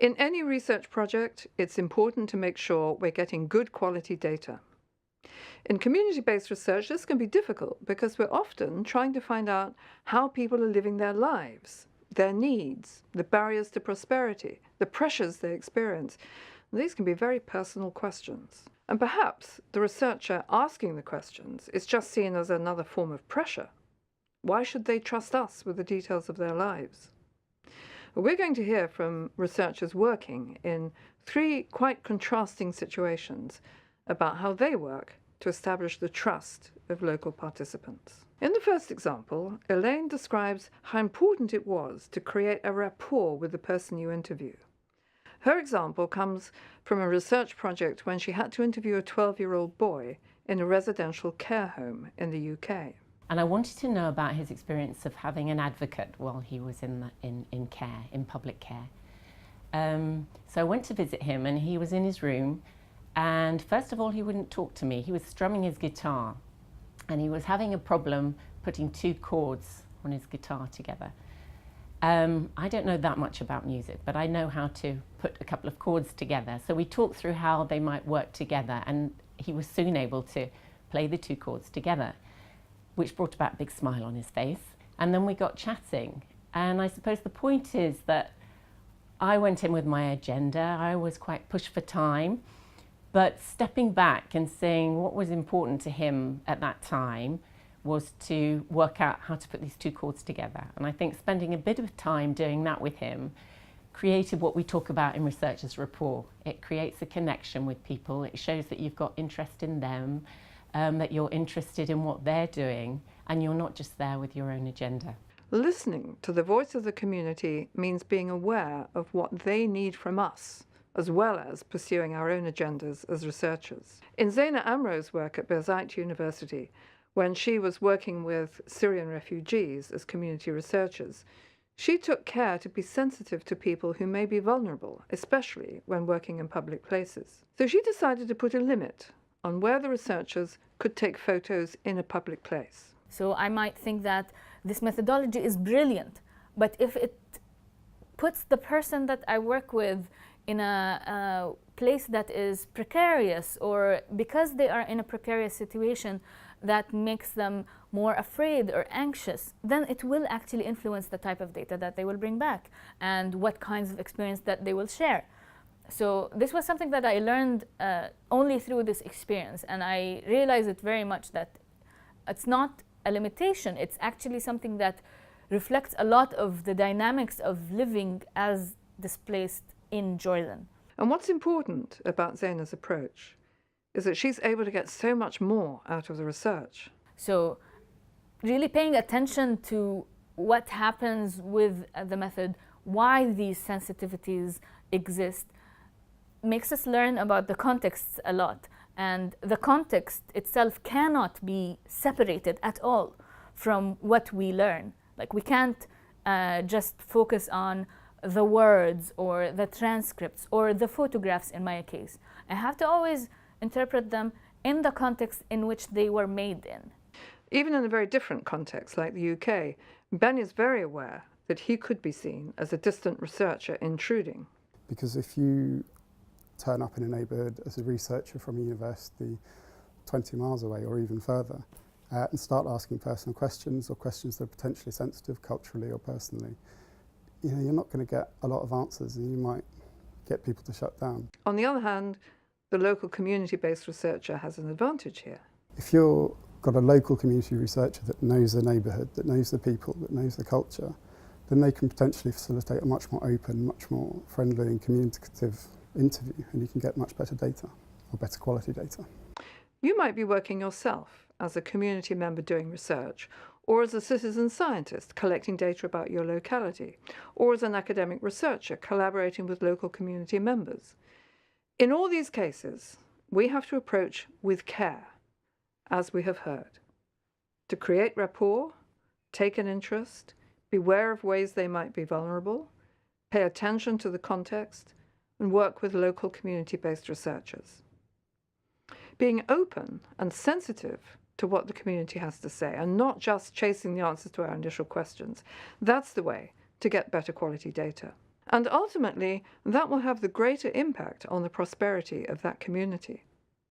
In any research project, it's important to make sure we're getting good quality data. In community-based research, this can be difficult because we're often trying to find out how people are living their lives, their needs, the barriers to prosperity, the pressures they experience. These can be very personal questions. And perhaps the researcher asking the questions is just seen as another form of pressure. Why should they trust us with the details of their lives? We're going to hear from researchers working in 3 quite contrasting situations about how they work to establish the trust of local participants. In the first example, Elaine describes how important it was to create a rapport with the person you interview. Her example comes from a research project when she had to interview a 12-year-old boy in a residential care home in the UK. And I wanted to know about his experience of having an advocate while he was in care, in public care. So I went to visit him and he was in his room, and first of all he wouldn't talk to me. He was strumming his guitar and he was having a problem putting 2 chords on his guitar together. I don't know that much about music, but I know how to put a couple of chords together. So we talked through how they might work together, and he was soon able to play the 2 chords together, which brought about a big smile on his face. And then we got chatting. And I suppose the point is that I went in with my agenda. I was quite pushed for time, but stepping back and saying what was important to him at that time was to work out how to put these 2 chords together. And I think spending a bit of time doing that with him created what we talk about in research as rapport. It creates a connection with people. It shows that you've got interest in them, that you're interested in what they're doing, and you're not just there with your own agenda. Listening to the voice of the community means being aware of what they need from us, as well as pursuing our own agendas as researchers. In Zeina Amro's work at Birzeit University, when she was working with Syrian refugees as community researchers, she took care to be sensitive to people who may be vulnerable, especially when working in public places. So she decided to put a limit on where the researchers could take photos in a public place. So I might think that this methodology is brilliant, but if it puts the person that I work with in a place that is precarious, or because they are in a precarious situation that makes them more afraid or anxious, then it will actually influence the type of data that they will bring back and what kinds of experience that they will share. So this was something that I learned only through this experience, and I realized it very much that it's not a limitation, it's actually something that reflects a lot of the dynamics of living as displaced in Jordan. And what's important about Zeina's approach is that she's able to get so much more out of the research. So really paying attention to what happens with the method, why these sensitivities exist, makes us learn about the context a lot. And the context itself cannot be separated at all from what we learn. Like, we can't just focus on the words or the transcripts or the photographs in my case. I have to always interpret them in the context in which they were made in. Even in a very different context like the UK, Ben is very aware that he could be seen as a distant researcher intruding. Because if you turn up in a neighbourhood as a researcher from a university 20 miles away or even further and start asking personal questions, or questions that are potentially sensitive culturally or personally, you're not going to get a lot of answers, and you might get people to shut down. On the other hand, the local community-based researcher has an advantage here. If you've got a local community researcher that knows the neighbourhood, that knows the people, that knows the culture, then they can potentially facilitate a much more open, much more friendly and communicative interview, and you can get much better data, or better quality data. You might be working yourself as a community member doing research, or as a citizen scientist collecting data about your locality, or as an academic researcher collaborating with local community members. In all these cases, we have to approach with care, as we have heard, to create rapport, take an interest, beware of ways they might be vulnerable, pay attention to the context, and work with local community-based researchers. Being open and sensitive to what the community has to say, and not just chasing the answers to our initial questions, that's the way to get better quality data. And ultimately, that will have the greater impact on the prosperity of that community.